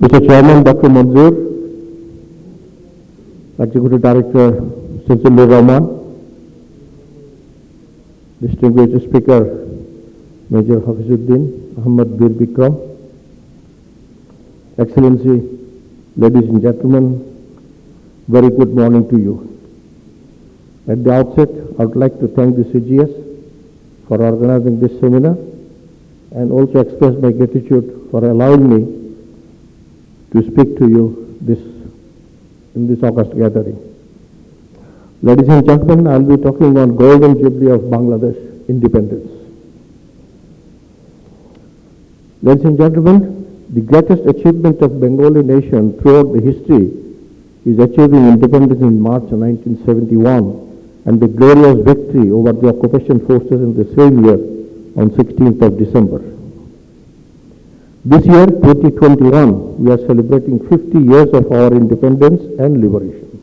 Mr. Chairman, Dr. Manzoor, Executive Director, Sinsulur Rahman, Distinguished Speaker, Major Hafizuddin Ahmad Bir Bikram, Excellency, ladies and gentlemen, very good morning to you. At the outset, I would like to thank the CGS for organizing this seminar and also express my gratitude for allowing me to speak to you in this August gathering. Ladies and gentlemen, I will be talking on Golden Jubilee of Bangladesh independence. Ladies and gentlemen, the greatest achievement of Bengali nation throughout the history is achieving independence in March 1971 and the glorious victory over the occupation forces in the same year on 16th of December. This year, 2021, we are celebrating 50 years of our independence and liberation.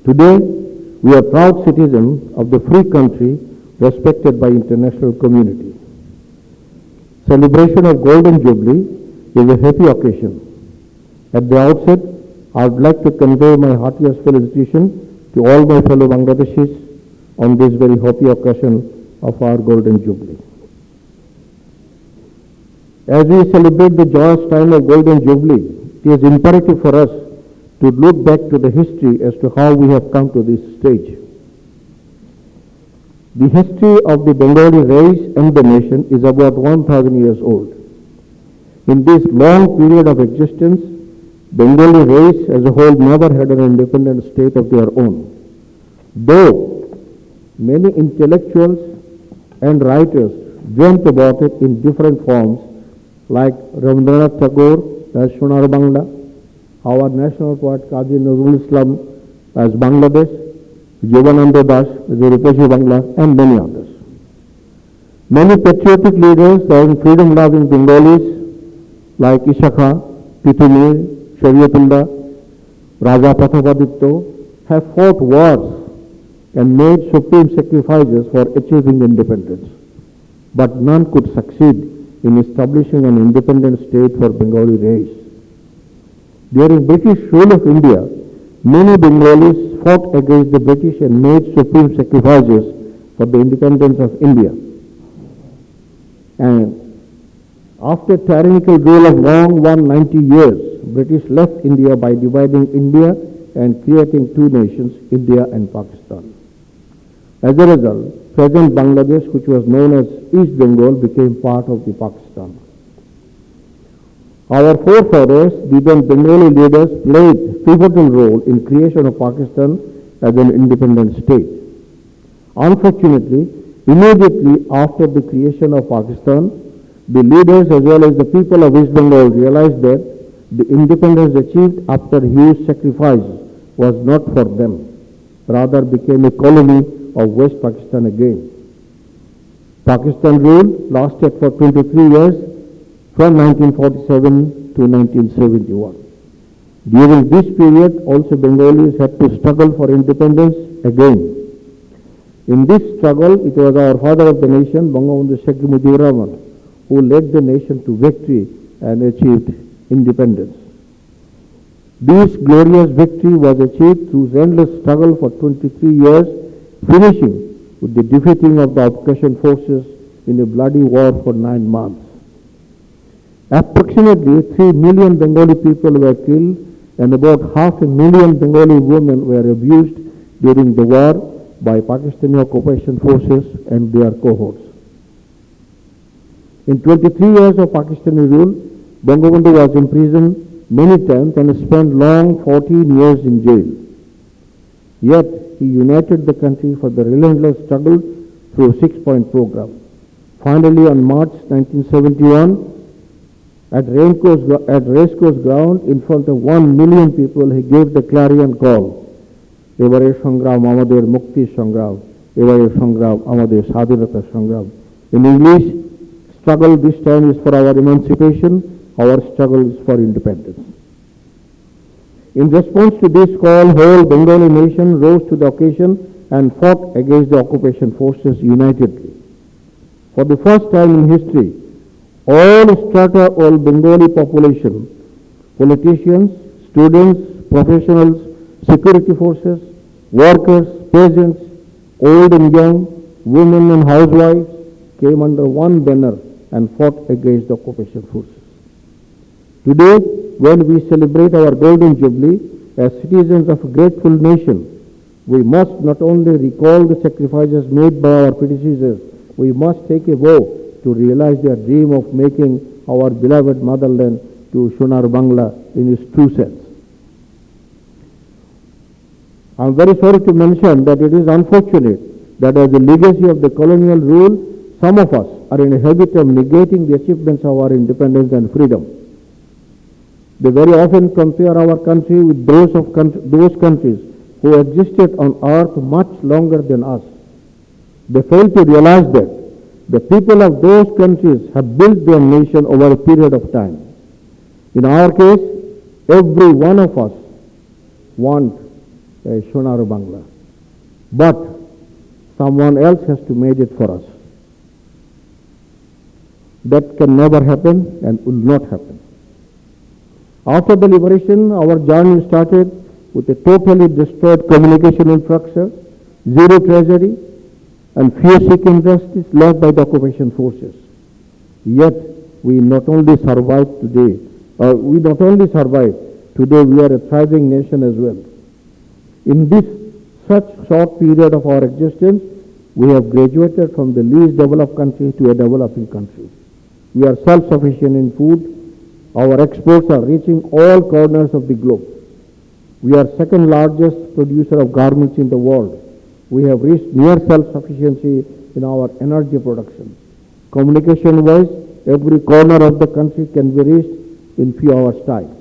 Today, we are proud citizens of the free country respected by international community. Celebration of Golden Jubilee is a happy occasion. At the outset, I would like to convey my heartiest felicitation to all my fellow Bangladeshis on this very happy occasion of our Golden Jubilee. As we celebrate the joyous time of Golden Jubilee, it is imperative for us to look back to the history as to how we have come to this stage. The history of the Bengali race and the nation is about 1,000 years old. In this long period of existence, Bengali race as a whole never had an independent state of their own. Though many intellectuals and writers dreamt about it in different forms, like Rabindranath Tagore as Sonar Bangla, our national poet Kazi Nazrul Islam as Bangladesh, Jivananda Das as Rupashi Bangla, and many others. Many patriotic leaders and freedom-loving Bengalis like Ishaka, Pitumir, Shariatullah, Raja Prathapaditya have fought wars and made supreme sacrifices for achieving independence, but none could succeed in establishing an independent state for Bengali race. During British rule of India, many Bengalis fought against the British and made supreme sacrifices for the independence of India. And after tyrannical rule of long 190 years, British left India by dividing India and creating two nations, India and Pakistan. As a result, present Bangladesh, which was known as East Bengal, became part of the Pakistan. Our forefathers, the then Bengali leaders, played pivotal role in creation of Pakistan as an independent state. Unfortunately, immediately after the creation of Pakistan, the leaders as well as the people of East Bengal realized that the independence achieved after huge sacrifices was not for them, rather became a colony of West Pakistan again. Pakistan rule lasted for 23 years from 1947 to 1971. During this period, also Bengalis had to struggle for independence again. In this struggle, it was our father of the nation, Bangabandhu Sheikh Mujibur Rahman, who led the nation to victory and achieved independence. This glorious victory was achieved through endless struggle for 23 years, finishing with the defeating of the occupation forces in a bloody war for 9 months. Approximately 3 million Bengali people were killed and about 500,000 Bengali women were abused during the war by Pakistani occupation forces and their cohorts. In 23 years of Pakistani rule, Bangabandhu was imprisoned many times and spent long 14 years in jail. Yet, he united the country for the relentless struggle through a 6-point program. Finally, on March 1971, at Racecourse Ground, in front of 1 million people, he gave the clarion call, Ebare Sangram Amader Mukti Sangram, Ebare Sangram Amader Sadhirata Sangram. In English, struggle this time is for our emancipation, our struggle is for independence. In response to this call, whole Bengali nation rose to the occasion and fought against the occupation forces unitedly. For the first time in history, all strata of Bengali population Politicians, students, professionals, security forces, workers, peasants, old and young, women and housewives came under one banner and fought against the occupation forces. Today, when we celebrate our golden jubilee as citizens of a grateful nation, we must not only recall the sacrifices made by our predecessors, we must take a vow to realize their dream of making our beloved motherland to Sonar Bangla in its true sense. I am very sorry to mention that it is unfortunate that as a legacy of the colonial rule, some of us are in a habit of negating the achievements of our independence and freedom. They very often compare our country with those countries who existed on earth much longer than us. They fail to realize that the people of those countries have built their nation over a period of time. In our case, every one of us wants a Sonar Bangla. But someone else has to make it for us. That can never happen and will not happen. After the liberation, our journey started with a totally destroyed communication infrastructure, zero treasury, and few sick industries led by the occupation forces. Yet, we not only survived today, today we are a thriving nation as well. In this such short period of our existence, we have graduated from the least developed country to a developing country. We are self-sufficient in food. Our exports are reaching all corners of the globe. We are second largest producer of garments in the world. We have reached near self-sufficiency in our energy production. Communication-wise, every corner of the country can be reached in few hours' time.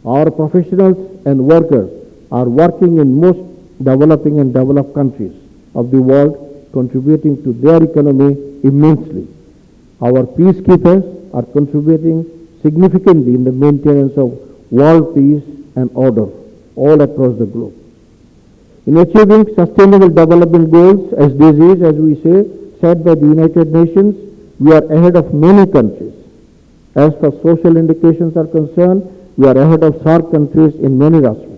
Our professionals and workers are working in most developing and developed countries of the world, contributing to their economy immensely. Our peacekeepers are contributing significantly in the maintenance of world peace and order all across the globe. In achieving sustainable development goals, SDGs, as we say, set by the United Nations, we are ahead of many countries. As far as social indications are concerned, we are ahead of SAARC countries in many aspects.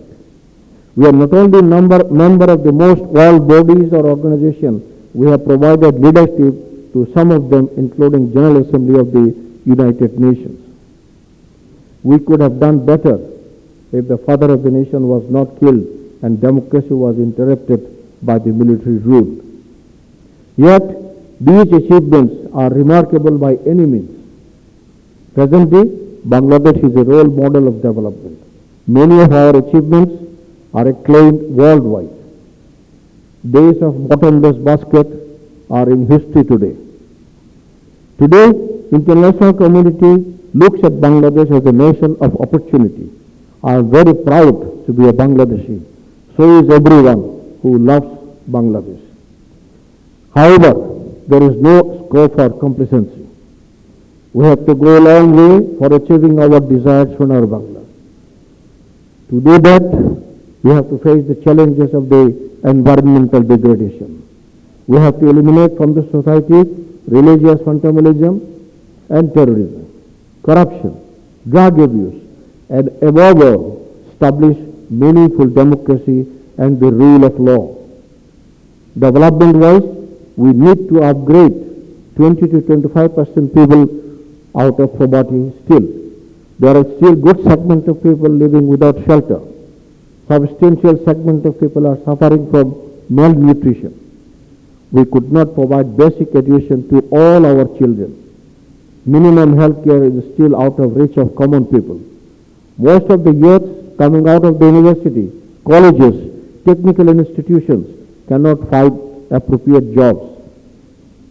We are not only member of the most world bodies or organizations, we have provided leadership to some of them, including General Assembly of the United Nations. We could have done better if the father of the nation was not killed and democracy was interrupted by the military rule. Yet, these achievements are remarkable by any means. Presently, Bangladesh is a role model of development. Many of our achievements are acclaimed worldwide. Days of bottomless basket are in history today. Today, international community looks at Bangladesh as a nation of opportunity. I am very proud to be a Bangladeshi. So is everyone who loves Bangladesh. However, there is no scope for complacency. We have to go a long way for achieving our desired Sonar Bangla. To do that, we have to face the challenges of the environmental degradation. We have to eliminate from the society religious fundamentalism and terrorism, corruption, drug abuse, and above all, establish meaningful democracy and the rule of law. Development-wise, we need to upgrade 20 to 25% people out of poverty still. There are still good segment of people living without shelter. Substantial segment of people are suffering from malnutrition. We could not provide basic education to all our children. Minimum health care is still out of reach of common people. Most of the youth coming out of the university, colleges, technical institutions cannot find appropriate jobs.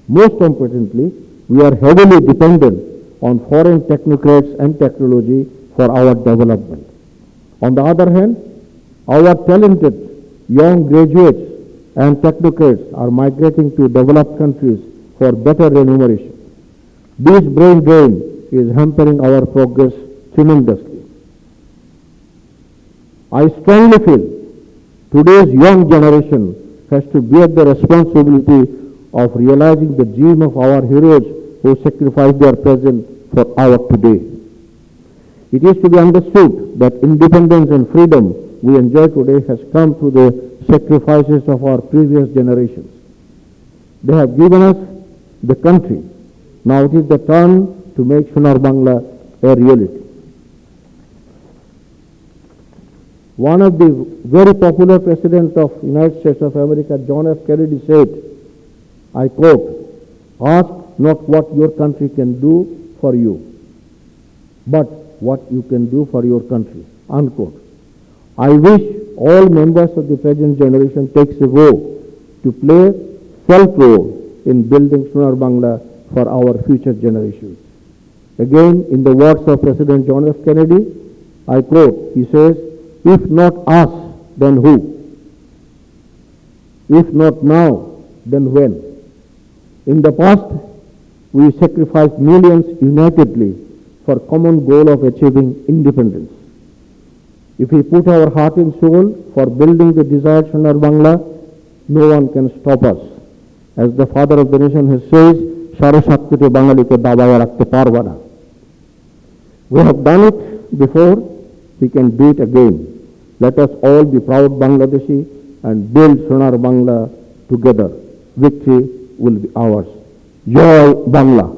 Most importantly, we are heavily dependent on foreign technocrats and technology for our development. On the other hand, our talented young graduates and technocrats are migrating to developed countries for better remuneration. This brain drain is hampering our progress tremendously. I strongly feel today's young generation has to bear the responsibility of realizing the dream of our heroes who sacrificed their present for our today. It is to be understood that independence and freedom we enjoy today has come through the sacrifices of our previous generations. They have given us the country. Now it is the turn to make Sonar Bangla a reality. One of the very popular presidents of United States of America, John F. Kennedy, said, I quote, ask not what your country can do for you, but what you can do for your country, unquote. I wish all members of the present generation takes a vow to play self-role in building Sonar Bangla for our future generations. Again, in the words of President John F. Kennedy, I quote, he says, if not us, then who? If not now, then when? In the past, we sacrificed millions unitedly for common goal of achieving independence. If we put our heart and soul for building the desired Sonar Bangla, no one can stop us. As the father of the nation has said, Sare Shaktite Bangalike Dabaya Rakte Parvana. We have done it before, we can do it again. Let us all be proud Bangladeshi and build Sonar Bangla together. Victory will be ours. Jai Bangla.